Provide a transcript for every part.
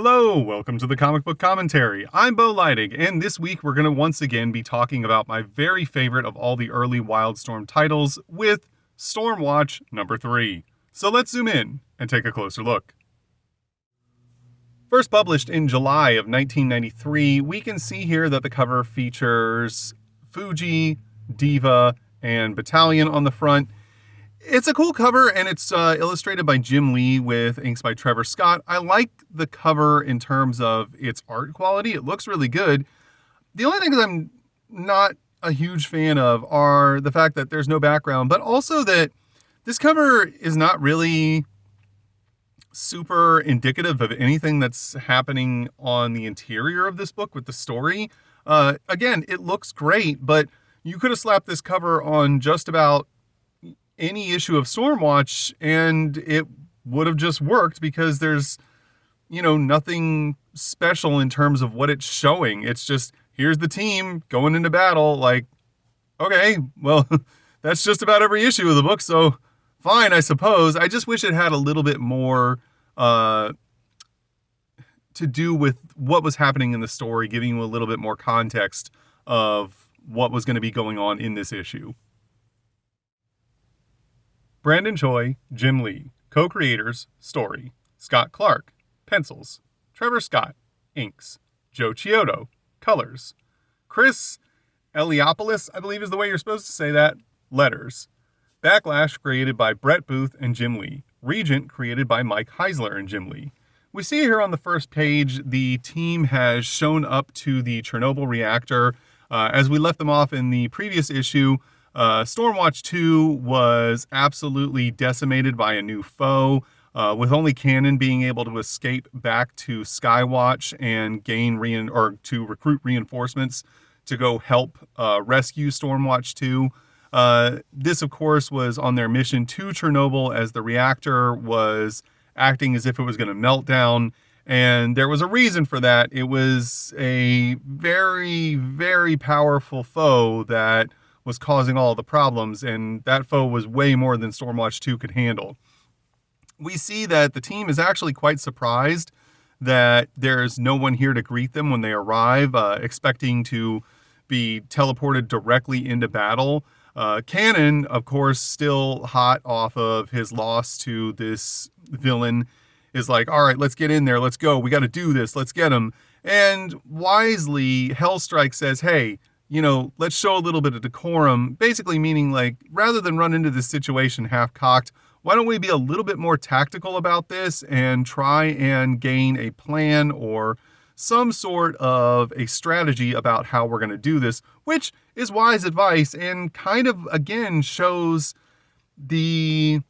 Hello, welcome to the Comic Book Commentary. I'm Bo Leidig, and this week we're going to once again be talking about my very favorite of all the early Wildstorm titles with Stormwatch number 3. So let's zoom in and take a closer look. First published in July of 1993, we can see here that the cover features Fuji, Diva, and Battalion on the front. It's a cool cover, and it's illustrated by Jim Lee with inks by Trevor Scott. I like the cover in terms of its art quality. It looks really good. The only things I'm not a huge fan of are the fact that there's no background, but also that this cover is not really super indicative of anything that's happening on the interior of this book with the story. Again, it looks great, but you could have slapped this cover on just about any issue of Stormwatch and it would have just worked because there's, nothing special in terms of what it's showing. It's just, here's the team going into battle. Like, okay, well, that's just about every issue of the book. So fine, I suppose. I just wish it had a little bit more to do with what was happening in the story, giving you a little bit more context of what was going to be going on in this issue. Brandon Choi, Jim Lee, co-creators, story. Scott Clark, pencils. Trevor Scott, inks. Joe Chiodo, colors. Chris Eliopoulos, I believe is the way you're supposed to say that, letters. Backlash created by Brett Booth and Jim Lee. Regent created by Mike Heisler and Jim Lee. We see here on the first page, the team has shown up to the Chernobyl reactor. As we left them off in the previous issue, Stormwatch 2 was absolutely decimated by a new foe, with only Cannon being able to escape back to Skywatch and to recruit reinforcements to go help rescue Stormwatch 2. This, of course, was on their mission to Chernobyl as the reactor was acting as if it was going to melt down. And there was a reason for that. It was a very, very powerful foe that was causing all the problems, and that foe was way more than Stormwatch 2 could handle. We see that the team is actually quite surprised that there's no one here to greet them when they arrive, expecting to be teleported directly into battle. Cannon, of course, still hot off of his loss to this villain, is like, all right, let's get in there, let's go, we got to do this, let's get him. And wisely, Hellstrike says, hey, let's show a little bit of decorum, basically meaning like, rather than run into this situation half-cocked, why don't we be a little bit more tactical about this and try and gain a plan or some sort of a strategy about how we're going to do this, which is wise advice and kind of, again, shows the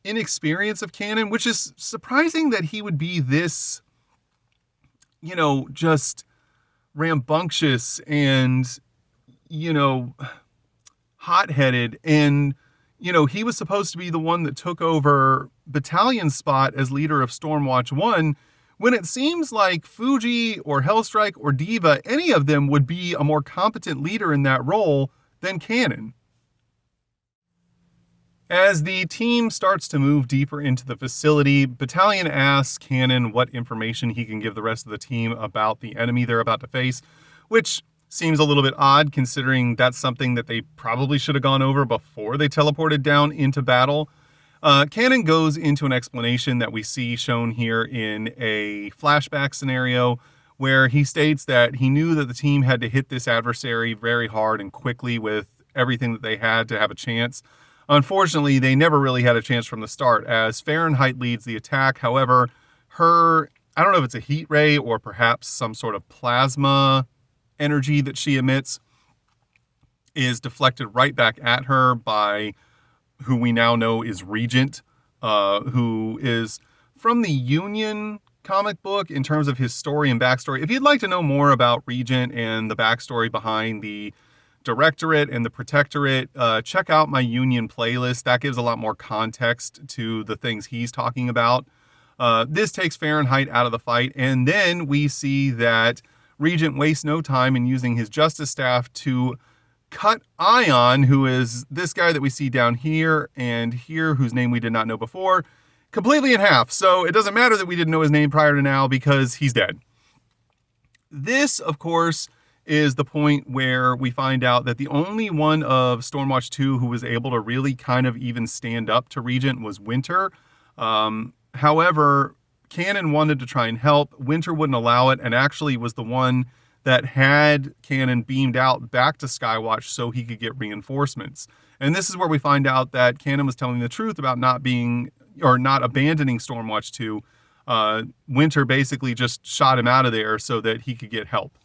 inexperience of Cannon, which is surprising that he would be this, just rambunctious and hot-headed, and, he was supposed to be the one that took over Battalion's spot as leader of Stormwatch 1, when it seems like Fuji or Hellstrike or Diva, any of them would be a more competent leader in that role than Cannon. As the team starts to move deeper into the facility, Battalion asks Cannon what information he can give the rest of the team about the enemy they're about to face, which seems a little bit odd considering that's something that they probably should have gone over before they teleported down into battle. Cannon goes into an explanation that we see shown here in a flashback scenario where he states that he knew that the team had to hit this adversary very hard and quickly with everything that they had to have a chance. Unfortunately, they never really had a chance from the start as Fahrenheit leads the attack. However, I don't know if it's a heat ray or perhaps some sort of plasma energy that she emits, is deflected right back at her by who we now know is Regent, who is from the Union comic book in terms of his story and backstory. If you'd like to know more about Regent and the backstory behind the Directorate and the Protectorate, check out my Union playlist. That gives a lot more context to the things he's talking about. This takes Fahrenheit out of the fight, and then we see that Regent wastes no time in using his justice staff to cut Ion, who is this guy that we see down here and here, whose name we did not know before, completely in half. So it doesn't matter that we didn't know his name prior to now because he's dead. This, of course, is the point where we find out that the only one of Stormwatch 2 who was able to really kind of even stand up to Regent was Winter. However, Cannon wanted to try and help. Winter wouldn't allow it, and actually was the one that had Cannon beamed out back to Skywatch so he could get reinforcements. And this is where we find out that Cannon was telling the truth about not abandoning Stormwatch 2. Winter basically just shot him out of there so that he could get help.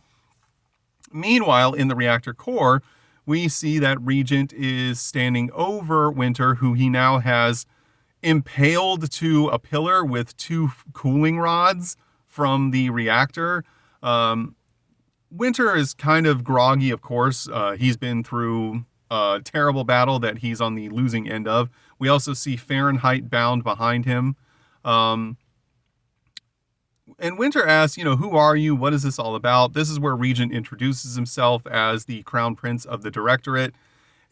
Meanwhile, in the reactor core, we see that Regent is standing over Winter, who he now has impaled to a pillar with 2 cooling rods from the reactor. Winter is kind of groggy, of course. He's been through a terrible battle that he's on the losing end of. We also see Fahrenheit bound behind him. And Winter asks, who are you? What is this all about? This is where Regent introduces himself as the Crown Prince of the Directorate.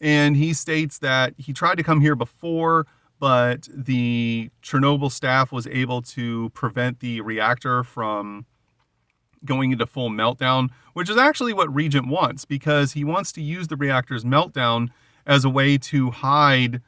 And he states that he tried to come here before, but the Chernobyl staff was able to prevent the reactor from going into full meltdown, which is actually what Regent wants, because he wants to use the reactor's meltdown as a way to hide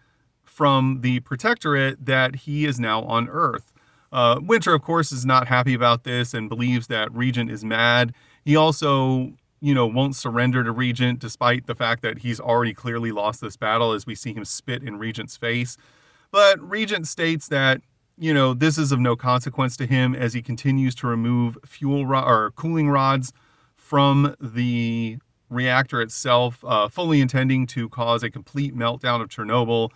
from the Protectorate that he is now on Earth. Winter, of course, is not happy about this and believes that Regent is mad. He also, won't surrender to Regent despite the fact that he's already clearly lost this battle, as we see him spit in Regent's face. But Regent states that, this is of no consequence to him as he continues to remove cooling rods from the reactor itself, fully intending to cause a complete meltdown of Chernobyl.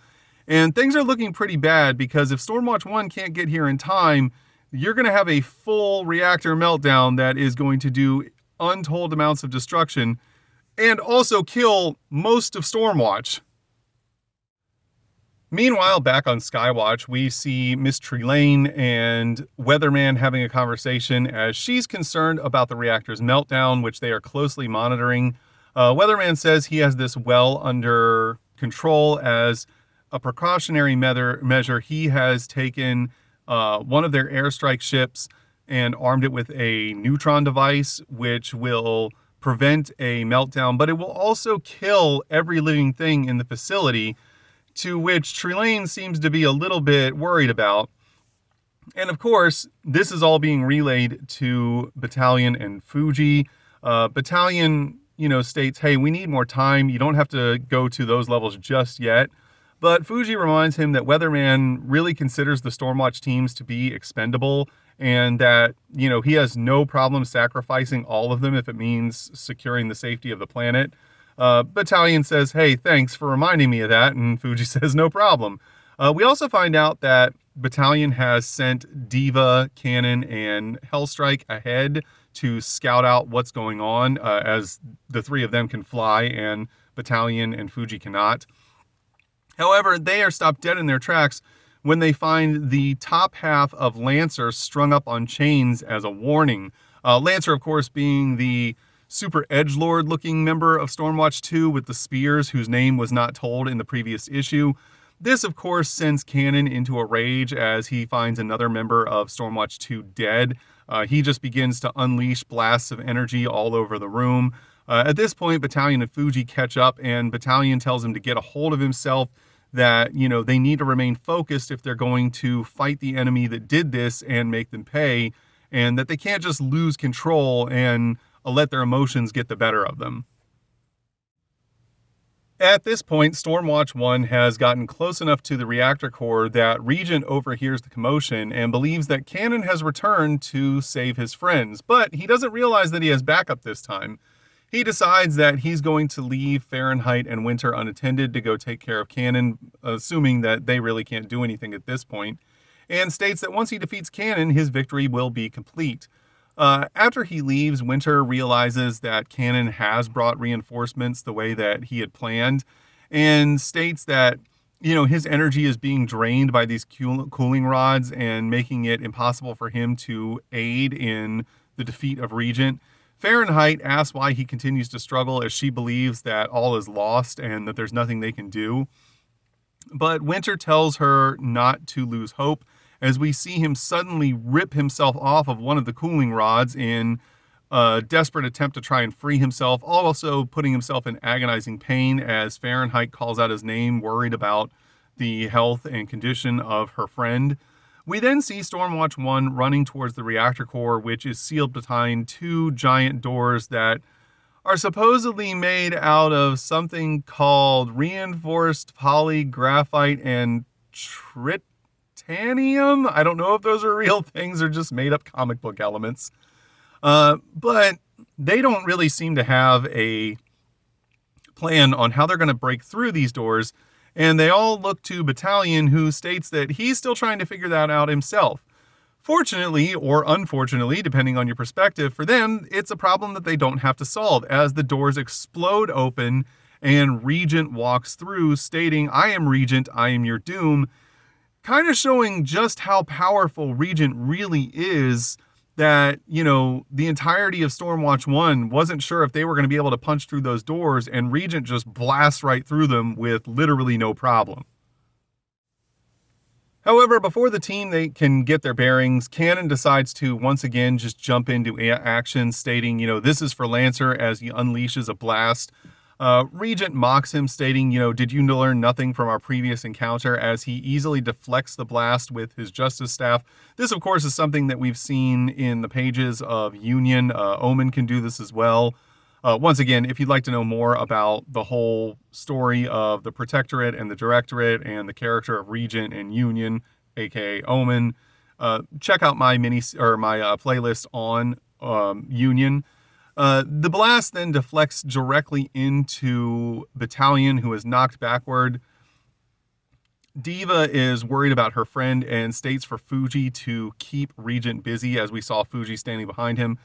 And things are looking pretty bad because if Stormwatch 1 can't get here in time, you're going to have a full reactor meltdown that is going to do untold amounts of destruction and also kill most of Stormwatch. Meanwhile, back on Skywatch, we see Miss Trelane and Weatherman having a conversation as she's concerned about the reactor's meltdown, which they are closely monitoring. Weatherman says he has this well under control. As a precautionary measure, he has taken one of their airstrike ships and armed it with a neutron device, which will prevent a meltdown, but it will also kill every living thing in the facility, to which Trelane seems to be a little bit worried about. And of course, this is all being relayed to Battalion and Fuji. Battalion, states, hey, we need more time. You don't have to go to those levels just yet. But Fuji reminds him that Weatherman really considers the Stormwatch teams to be expendable and that, he has no problem sacrificing all of them if it means securing the safety of the planet. Battalion says, hey, thanks for reminding me of that. And Fuji says, no problem. We also find out that Battalion has sent Diva, Cannon, and Hellstrike ahead to scout out what's going on, as the 3 of them can fly and Battalion and Fuji cannot. However, they are stopped dead in their tracks when they find the top half of Lancer strung up on chains as a warning. Lancer, of course, being the super edgelord looking member of Stormwatch 2 with the spears, whose name was not told in the previous issue. This, of course, sends Cannon into a rage as he finds another member of Stormwatch 2 dead. He just begins to unleash blasts of energy all over the room. At this point, Battalion and Fuji catch up, and Battalion tells him to get a hold of himself, that, they need to remain focused if they're going to fight the enemy that did this and make them pay, and that they can't just lose control and let their emotions get the better of them. At this point, Stormwatch 1 has gotten close enough to the reactor core that Regent overhears the commotion and believes that Cannon has returned to save his friends, but he doesn't realize that he has backup this time. He decides that he's going to leave Fahrenheit and Winter unattended to go take care of Cannon, assuming that they really can't do anything at this point, and states that once he defeats Cannon, his victory will be complete. After he leaves, Winter realizes that Cannon has brought reinforcements the way that he had planned, and states that, his energy is being drained by these cooling rods and making it impossible for him to aid in the defeat of Regent. Fahrenheit asks why he continues to struggle, as she believes that all is lost and that there's nothing they can do. But Winter tells her not to lose hope, as we see him suddenly rip himself off of one of the cooling rods in a desperate attempt to try and free himself, also putting himself in agonizing pain as Fahrenheit calls out his name, worried about the health and condition of her friend. We then see Stormwatch 1 running towards the reactor core, which is sealed behind two giant doors that are supposedly made out of something called reinforced polygraphite and tritanium. I don't know if those are real things or just made up comic book elements. But they don't really seem to have a plan on how they're going to break through these doors. And they all look to Battalion, who states that he's still trying to figure that out himself. Fortunately, or unfortunately, depending on your perspective, for them, it's a problem that they don't have to solve, as the doors explode open and Regent walks through, stating, "I am Regent, I am your doom," kind of showing just how powerful Regent really is, that, the entirety of Stormwatch 1 wasn't sure if they were going to be able to punch through those doors, and Regent just blasts right through them with literally no problem. However, before the team they can get their bearings, Cannon decides to once again just jump into action, stating, this is for Lancer, as he unleashes a blast. Regent mocks him, stating, did you learn nothing from our previous encounter, as he easily deflects the blast with his justice staff. This, of course, is something that we've seen in the pages of Union. Omen can do this as well. Once again, if you'd like to know more about the whole story of the Protectorate and the Directorate and the character of Regent and Union, aka Omen, check out my playlist on Union. The blast then deflects directly into Battalion, who is knocked backward. Diva is worried about her friend and states for Fuji to keep Regent busy, as we saw Fuji standing behind him.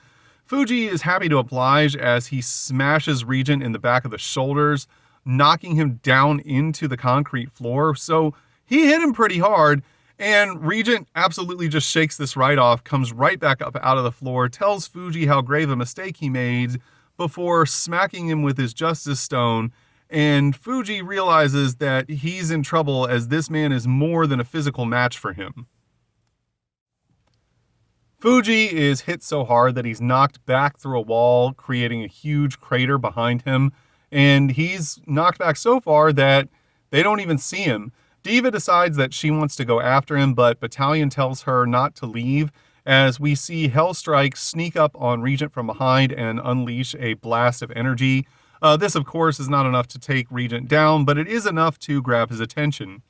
Fuji is happy to oblige, as he smashes Regent in the back of the shoulders, knocking him down into the concrete floor. So he hit him pretty hard, and Regent absolutely just shakes this right off, comes right back up out of the floor, tells Fuji how grave a mistake he made before smacking him with his Justice Stone. And Fuji realizes that he's in trouble, as this man is more than a physical match for him. Fuji is hit so hard that he's knocked back through a wall, creating a huge crater behind him. And he's knocked back so far that they don't even see him. Diva decides that she wants to go after him, but Battalion tells her not to leave, as we see Hellstrike sneak up on Regent from behind and unleash a blast of energy. This, of course, is not enough to take Regent down, but it is enough to grab his attention.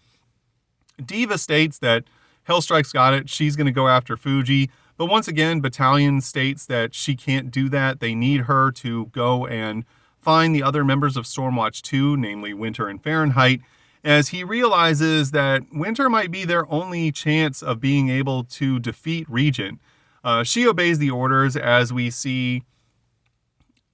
Diva states that Hellstrike's got it, she's going to go after Fuji, but once again, Battalion states that she can't do that. They need her to go and find the other members of Stormwatch 2, namely Winter and Fahrenheit, as he realizes that Winter might be their only chance of being able to defeat Regent. She obeys the orders, as we see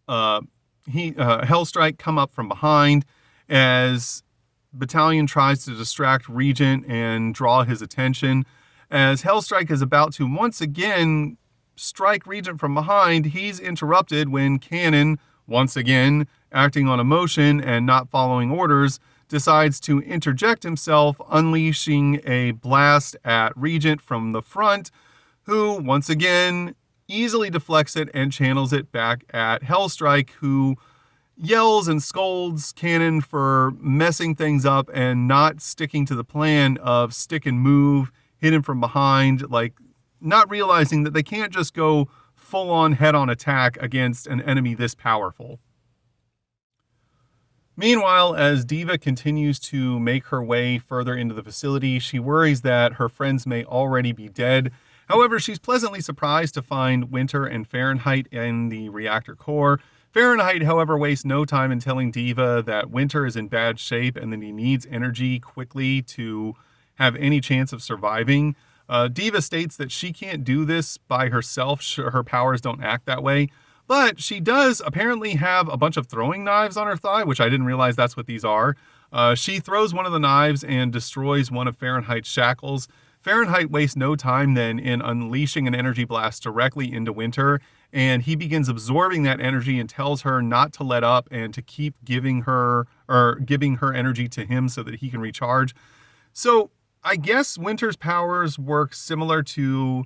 Hellstrike come up from behind, as Battalion tries to distract Regent and draw his attention. As Hellstrike is about to once again strike Regent from behind, he's interrupted when Cannon, once again acting on emotion and not following orders, decides to interject himself, unleashing a blast at Regent from the front, who once again easily deflects it and channels it back at Hellstrike, who yells and scolds Cannon for messing things up and not sticking to the plan of stick and move, hit him from behind, like not realizing that they can't just go full-on head-on attack against an enemy this powerful. Meanwhile, as Diva continues to make her way further into the facility, she worries that her friends may already be dead. However, she's pleasantly surprised to find Winter and Fahrenheit in the reactor core. Fahrenheit, however, wastes no time in telling Diva that Winter is in bad shape and that he needs energy quickly to have any chance of surviving. Diva states that she can't do this by herself. Her powers don't act that way. But she does apparently have a bunch of throwing knives on her thigh, which I didn't realize that's what these are. She throws one of the knives and destroys one of Fahrenheit's shackles. Fahrenheit wastes no time then in unleashing an energy blast directly into Winter, and he begins absorbing that energy and tells her not to let up and to keep giving her energy to him so that he can recharge. So I guess Winter's powers work similar to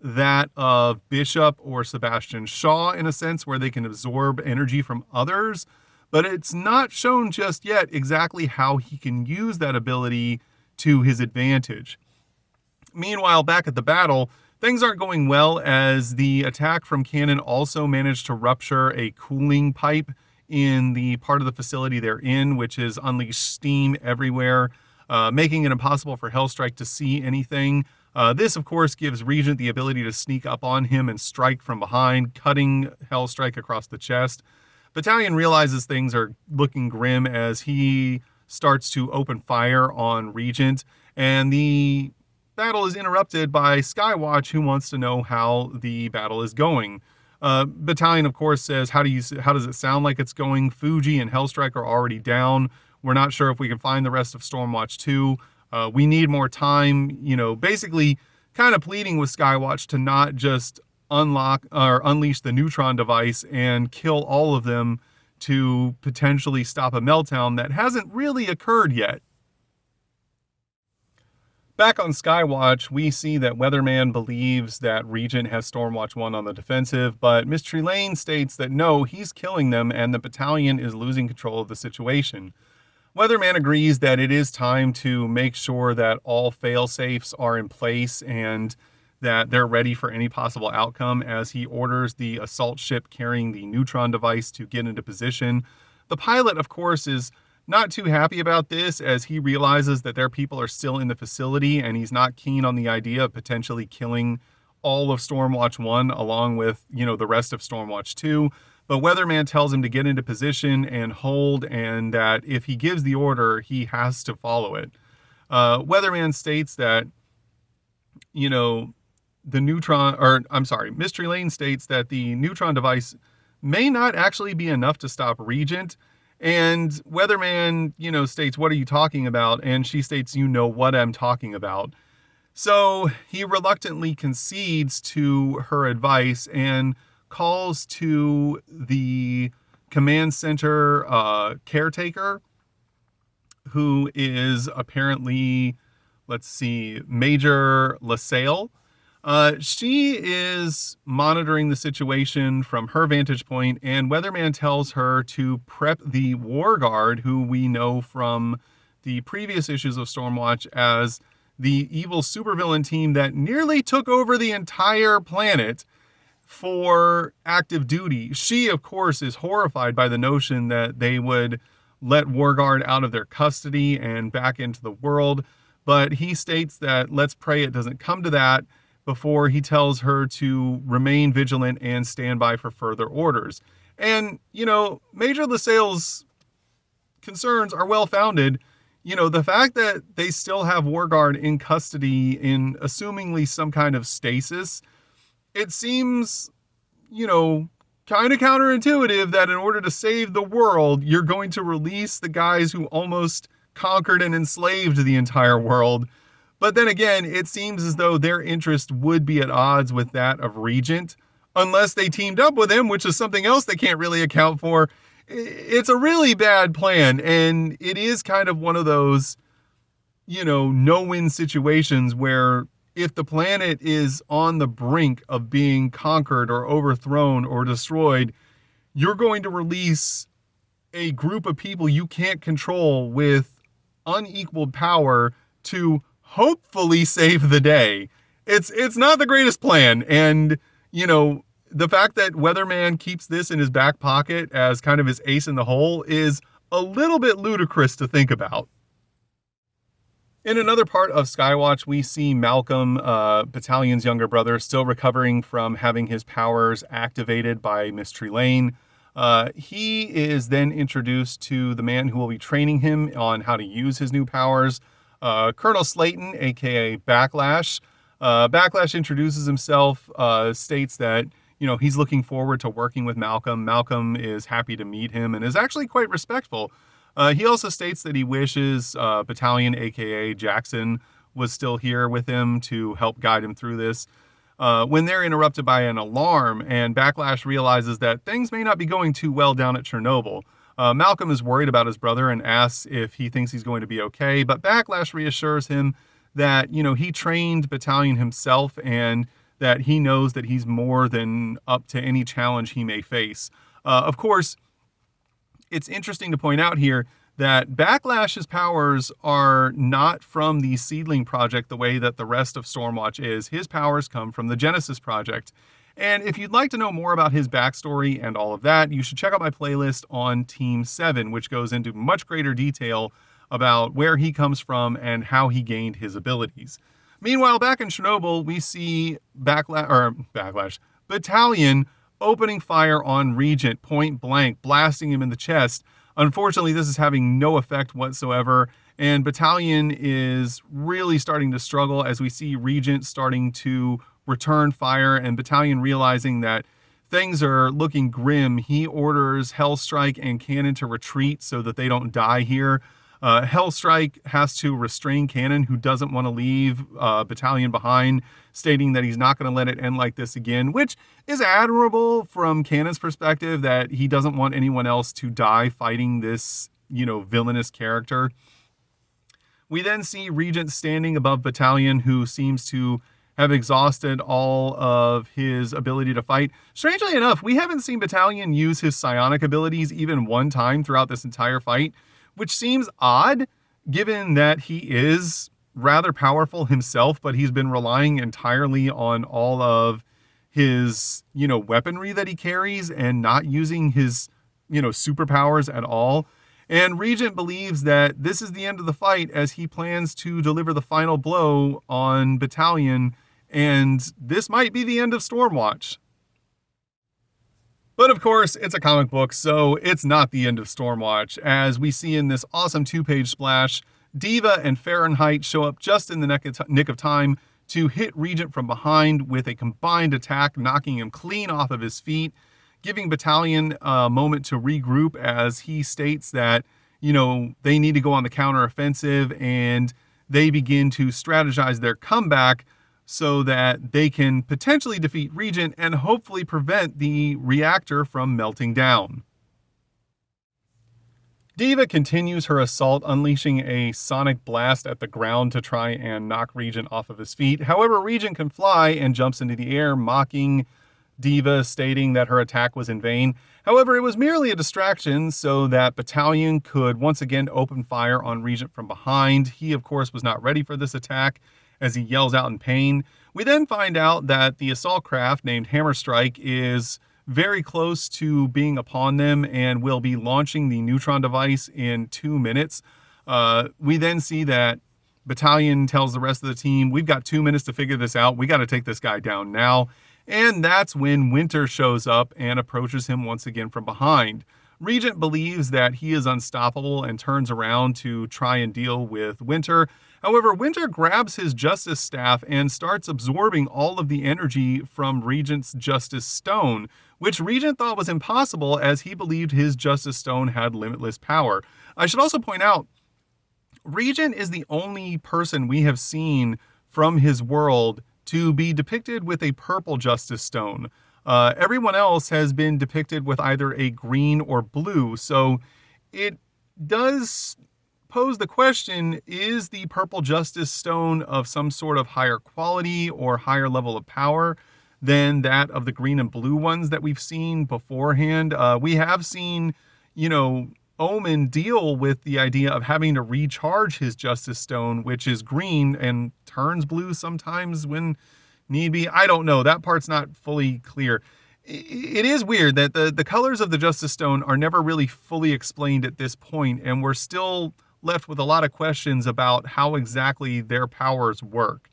that of Bishop or Sebastian Shaw in a sense, where they can absorb energy from others, but it's not shown just yet exactly how he can use that ability to his advantage. Meanwhile, back at the battle, things aren't going well as the attack from cannon also managed to rupture a cooling pipe in the part of the facility they're in, which has unleashed steam everywhere, making it impossible for Hellstrike to see anything. This, of course, gives Regent the ability to sneak up on him and strike from behind, cutting Hellstrike across the chest. Battalion realizes things are looking grim as he starts to open fire on Regent, and the battle is interrupted by Skywatch, who wants to know how the battle is going. Battalion, of course, says, how does it sound like it's going? Fuji and Hellstrike are already down. We're not sure if we can find the rest of Stormwatch 2. We need more time, basically kind of pleading with Skywatch to not just unlock or unleash the neutron device and kill all of them to potentially stop a meltdown that hasn't really occurred yet. Back on Skywatch, we see that Weatherman believes that Regent has Stormwatch 1 on the defensive, but Miss Trelane states that no, he's killing them and the battalion is losing control of the situation. Weatherman agrees that it is time to make sure that all fail-safes are in place and that they're ready for any possible outcome as he orders the assault ship carrying the neutron device to get into position. The pilot, of course, is not too happy about this as he realizes that their people are still in the facility and he's not keen on the idea of potentially killing all of Stormwatch 1 along with, the rest of Stormwatch 2. But Weatherman tells him to get into position and hold, and that if he gives the order, he has to follow it. Weatherman states that, Mystery Lane states that the neutron device may not actually be enough to stop Regent. And Weatherman, states, what are you talking about? And she states, you know what I'm talking about. So he reluctantly concedes to her advice and calls to the command center caretaker, who is apparently, Major LaSalle. She is monitoring the situation from her vantage point, and Weatherman tells her to prep the War Guard, who we know from the previous issues of Stormwatch as the evil supervillain team that nearly took over the entire planet, for active duty. She, of course, is horrified by the notion that they would let War Guard out of their custody and back into the world, but he states that let's pray it doesn't come to that before he tells her to remain vigilant and stand by for further orders. And, Major LaSalle's concerns are well-founded. The fact that they still have War Guard in custody in assumingly some kind of stasis, it seems, kind of counterintuitive that in order to save the world, you're going to release the guys who almost conquered and enslaved the entire world. But then again, it seems as though their interest would be at odds with that of Regent, unless they teamed up with him, which is something else they can't really account for. It's a really bad plan, and it is kind of one of those, no-win situations where if the planet is on the brink of being conquered or overthrown or destroyed, you're going to release a group of people you can't control with unequaled power to hopefully save the day. It's not the greatest plan. And, the fact that Weatherman keeps this in his back pocket as kind of his ace in the hole is a little bit ludicrous to think about. In another part of Skywatch, we see Malcolm, Battalion's younger brother, still recovering from having his powers activated by Miss Trelane. He is then introduced to the man who will be training him on how to use his new powers, Colonel Slayton, aka Backlash. Backlash introduces himself, states that, he's looking forward to working with Malcolm. Malcolm is happy to meet him and is actually quite respectful. He also states that he wishes Battalion, aka Jackson, was still here with him to help guide him through this. When they're interrupted by an alarm, and Backlash realizes that things may not be going too well down at Chernobyl. Malcolm is worried about his brother and asks if he thinks he's going to be okay, but Backlash reassures him that, he trained Battalion himself and that he knows that he's more than up to any challenge he may face. Of course, it's interesting to point out here that Backlash's powers are not from the Seedling Project the way that the rest of Stormwatch is. His powers come from the Genesis Project. And if you'd like to know more about his backstory and all of that, you should check out my playlist on Team 7, which goes into much greater detail about where he comes from and how he gained his abilities. Meanwhile, back in Chernobyl, we see Backlash Battalion opening fire on Regent point blank, blasting him in the chest. Unfortunately, this is having no effect whatsoever, and Battalion is really starting to struggle as we see Regent starting to return fire, and Battalion realizing that things are looking grim. He orders Hellstrike and Cannon to retreat so that they don't die here. Hellstrike has to restrain Cannon, who doesn't want to leave Battalion behind, stating that he's not going to let it end like this again, which is admirable from Cannon's perspective, that he doesn't want anyone else to die fighting this, villainous character. We then see Regent standing above Battalion, who seems to have exhausted all of his ability to fight. Strangely enough, we haven't seen Battalion use his psionic abilities even one time throughout this entire fight, which seems odd given that he is rather powerful himself, but he's been relying entirely on all of his, weaponry that he carries and not using his, superpowers at all. And Regent believes that this is the end of the fight as he plans to deliver the final blow on Battalion, and this might be the end of Stormwatch. But of course, it's a comic book, so it's not the end of Stormwatch. As we see in this awesome 2-page splash, Diva and Fahrenheit show up just in the nick of time to hit Regent from behind with a combined attack, knocking him clean off of his feet, giving Battalion a moment to regroup as he states that, they need to go on the counteroffensive, and they begin to strategize their comeback so that they can potentially defeat Regent and hopefully prevent the reactor from melting down. Diva continues her assault, unleashing a sonic blast at the ground to try and knock Regent off of his feet. However, Regent can fly and jumps into the air, mocking Diva, stating that her attack was in vain. However, it was merely a distraction so that Battalion could once again open fire on Regent from behind. He, of course, was not ready for this attack as he yells out in pain. We then find out that the assault craft named Hammerstrike is very close to being upon them and will be launching the neutron device in 2 minutes. We then see that Battalion tells the rest of the team, we've got 2 minutes to figure this out. We got to take this guy down now. And that's when Winter shows up and approaches him once again from behind. Regent believes that he is unstoppable and turns around to try and deal with Winter. However, Winter grabs his Justice Staff and starts absorbing all of the energy from Regent's Justice Stone, which Regent thought was impossible as he believed his Justice Stone had limitless power. I should also point out, Regent is the only person we have seen from his world to be depicted with a purple Justice Stone. Everyone else has been depicted with either a green or blue, so it does pose the question, is the purple Justice Stone of some sort of higher quality or higher level of power than that of the green and blue ones that we've seen beforehand? We have seen, Omen deal with the idea of having to recharge his Justice Stone, which is green and turns blue sometimes when need be. I don't know. That part's not fully clear. It is weird that the colors of the Justice Stone are never really fully explained at this point, and we're still left with a lot of questions about how exactly their powers work.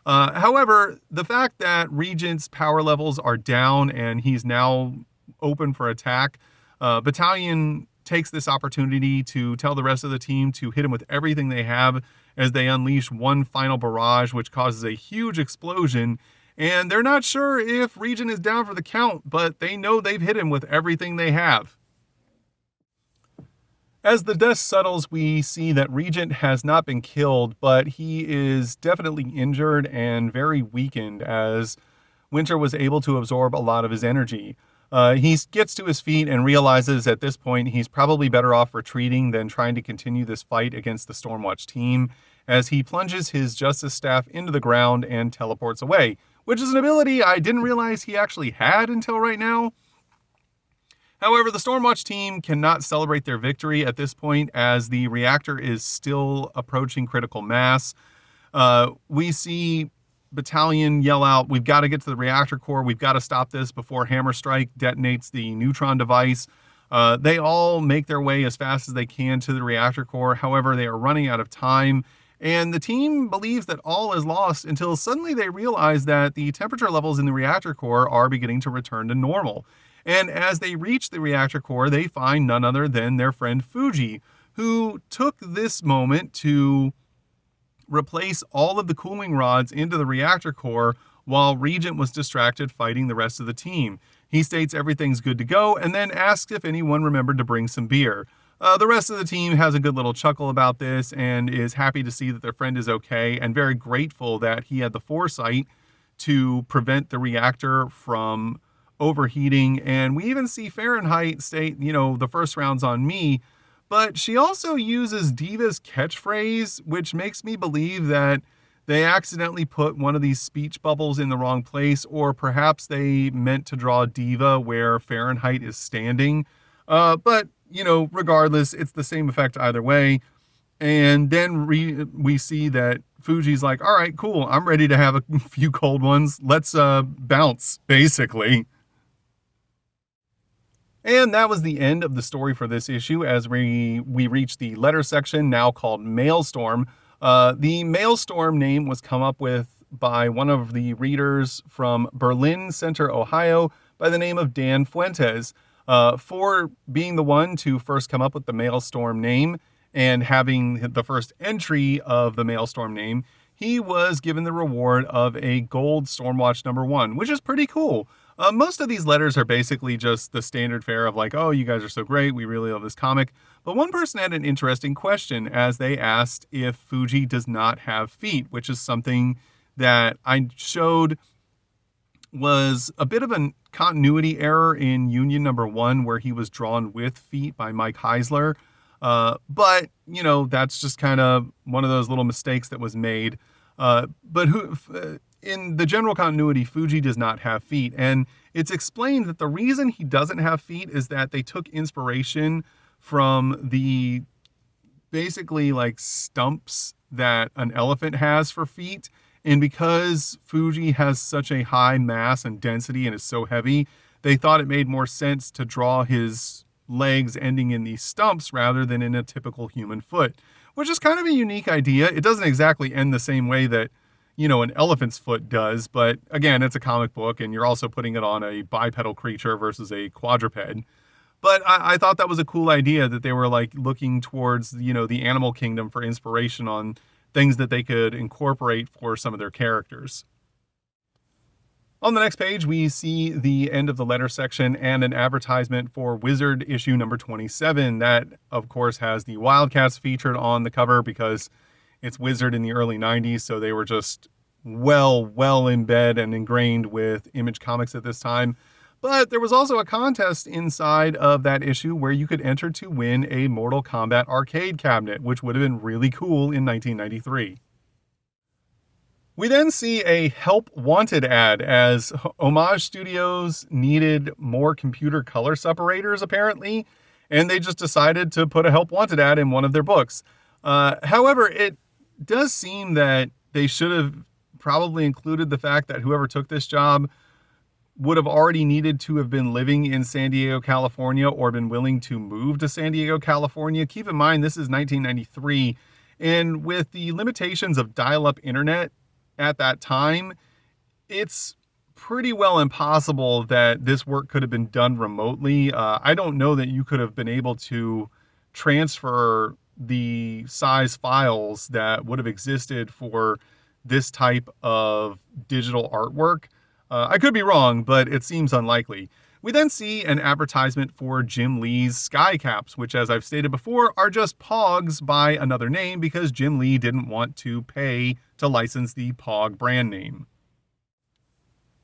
However, the fact that Regent's power levels are down and he's now open for attack, Battalion takes this opportunity to tell the rest of the team to hit him with everything they have as they unleash one final barrage, which causes a huge explosion. And they're not sure if Regent is down for the count, but they know they've hit him with everything they have. As the dust settles, we see that Regent has not been killed, but he is definitely injured and very weakened as Winter was able to absorb a lot of his energy. He gets to his feet and realizes at this point he's probably better off retreating than trying to continue this fight against the Stormwatch team, as he plunges his justice staff into the ground and teleports away, which is an ability I didn't realize he actually had until right now. However, the Stormwatch team cannot celebrate their victory at this point as the reactor is still approaching critical mass. We see Battalion yell out, "We've got to get to the reactor core. We've got to stop this before Hammer Strike detonates the neutron device." They all make their way as fast as they can to the reactor core. However, they are running out of time, and the team believes that all is lost until suddenly they realize that the temperature levels in the reactor core are beginning to return to normal. And as they reach the reactor core, they find none other than their friend Fuji, who took this moment to replace all of the cooling rods into the reactor core while Regent was distracted fighting the rest of the team. He states everything's good to go and then asks if anyone remembered to bring some beer. The rest of the team has a good little chuckle about this and is happy to see that their friend is okay and very grateful that he had the foresight to prevent the reactor from overheating. And we even see Fahrenheit state, the first round's on me. But she also uses Diva's catchphrase, which makes me believe that they accidentally put one of these speech bubbles in the wrong place, or perhaps they meant to draw Diva where Fahrenheit is standing. But regardless, it's the same effect either way. And then we see that Fuji's like, all right, cool. I'm ready to have a few cold ones. Let's bounce, basically. And that was the end of the story for this issue as we reach the letter section, now called Maelstorm. The Maelstorm name was come up with by one of the readers from Berlin Center, Ohio, by the name of Dan Fuentes. For being the one to first come up with the Maelstorm name and having the first entry of the Maelstorm name, he was given the reward of a gold Stormwatch #1, which is pretty cool. Most of these letters are basically just the standard fare of like, oh, you guys are so great, we really love this comic. But one person had an interesting question as they asked if Fuji does not have feet, which is something that I showed was a bit of a continuity error in Union #1 where he was drawn with feet by Mike Heisler. But, that's just kind of one of those little mistakes that was made. In the general continuity, Fuji does not have feet. And it's explained that the reason he doesn't have feet is that they took inspiration from the basically like stumps that an elephant has for feet. And because Fuji has such a high mass and density and is so heavy, they thought it made more sense to draw his legs ending in these stumps rather than in a typical human foot, which is kind of a unique idea. It doesn't exactly end the same way that an elephant's foot does, but again, it's a comic book and you're also putting it on a bipedal creature versus a quadruped. But I thought that was a cool idea that they were like looking towards, the animal kingdom for inspiration on things that they could incorporate for some of their characters. On the next page, we see the end of the letter section and an advertisement for Wizard issue #27. That, of course, has the Wildcats featured on the cover because it's Wizard in the early 90s, so they were just well in bed and ingrained with Image Comics at this time. But there was also a contest inside of that issue where you could enter to win a Mortal Kombat arcade cabinet, which would have been really cool in 1993. We then see a Help Wanted ad as Homage Studios needed more computer color separators, apparently, and they just decided to put a Help Wanted ad in one of their books. However, it does seem that they should have probably included the fact that whoever took this job would have already needed to have been living in San Diego, California, or been willing to move to San Diego, California. Keep in mind, this is 1993, and with the limitations of dial-up internet at that time, it's pretty well impossible that this work could have been done remotely. I don't know that you could have been able to transfer the size files that would have existed for this type of digital artwork. I could be wrong, but it seems unlikely. We then see an advertisement for Jim Lee's Sky Caps, which, as I've stated before, are just Pogs by another name because Jim Lee didn't want to pay to license the Pog brand name.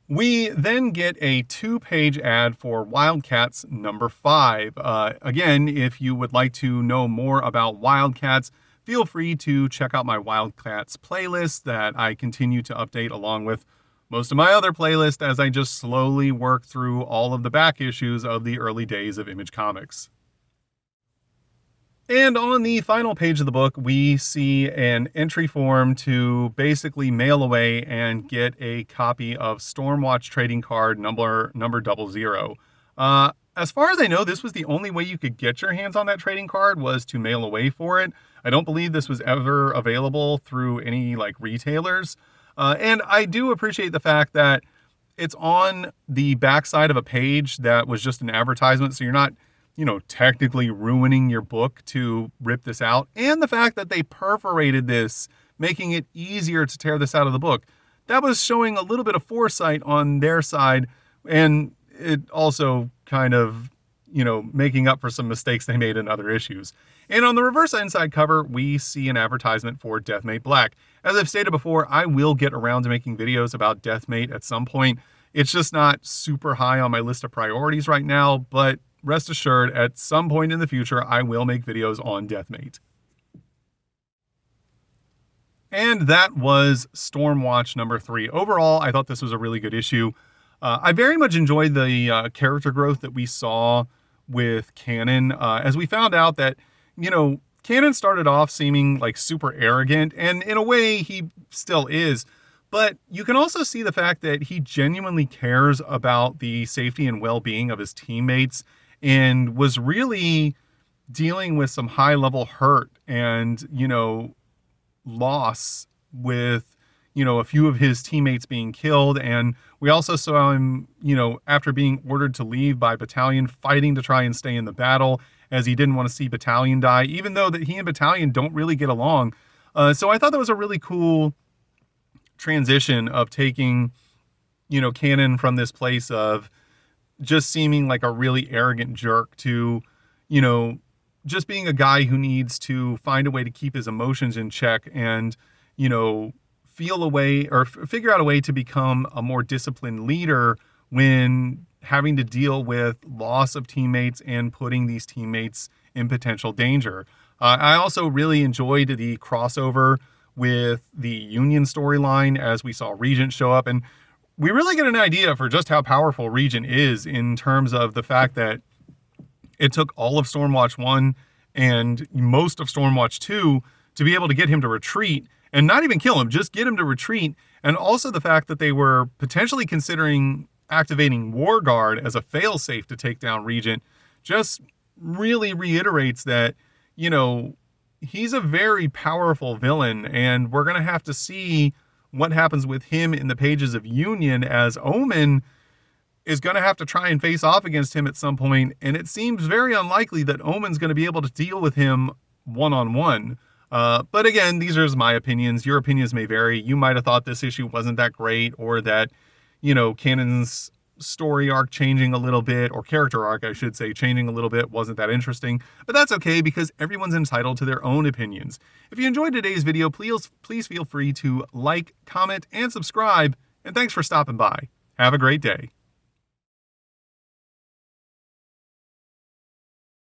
We then get a 2-page ad for Wildcats #5. Again, if you would like to know more about Wildcats, feel free to check out my Wildcats playlist that I continue to update along with most of my other playlists as I just slowly work through all of the back issues of the early days of Image Comics. And on the final page of the book, we see an entry form to basically mail away and get a copy of Stormwatch trading card number 00. As far as I know, this was the only way you could get your hands on that trading card was to mail away for it. I don't believe this was ever available through any retailers. And I do appreciate the fact that it's on the backside of a page that was just an advertisement, so you're not technically ruining your book to rip this out. And the fact that they perforated this, making it easier to tear this out of the book. That was showing a little bit of foresight on their side, and it also kind of, making up for some mistakes they made in other issues. And on the reverse inside cover, we see an advertisement for Deathmate Black. As I've stated before, I will get around to making videos about Deathmate at some point. It's just not super high on my list of priorities right now, but rest assured, at some point in the future, I will make videos on Deathmate. And that was Stormwatch number 3. Overall, I thought this was a really good issue. I very much enjoyed the character growth that we saw with Cannon, as we found out that, Cannon started off seeming super arrogant, and in a way he still is. But you can also see the fact that he genuinely cares about the safety and well-being of his teammates, and was really dealing with some high-level hurt and, loss with, a few of his teammates being killed. And we also saw him, after being ordered to leave by Battalion, fighting to try and stay in the battle, as he didn't want to see Battalion die, even though that he and Battalion don't really get along. So I thought that was a really cool transition of taking, Cannon from this place of just seeming like a really arrogant jerk to, just being a guy who needs to find a way to keep his emotions in check and, feel a way or figure out a way to become a more disciplined leader when having to deal with loss of teammates and putting these teammates in potential danger. I also really enjoyed the crossover with the Union storyline as we saw Regent show up, and we really get an idea for just how powerful Regent is in terms of the fact that it took all of Stormwatch 1 and most of Stormwatch 2 to be able to get him to retreat, and not even kill him, just get him to retreat. And also the fact that they were potentially considering activating War Guard as a failsafe to take down Regent just really reiterates that, he's a very powerful villain, and we're going to have to see what happens with him in the pages of Union, as Omen is going to have to try and face off against him at some point, and it seems very unlikely that Omen's going to be able to deal with him one-on-one. But again, these are my opinions. Your opinions may vary. You might have thought this issue wasn't that great, or that, Cannon's story arc changing a little bit, or character arc, I should say, changing a little bit wasn't that interesting. But that's okay, because everyone's entitled to their own opinions. If you enjoyed today's video, please feel free to like, comment, and subscribe. And thanks for stopping by. Have a great day.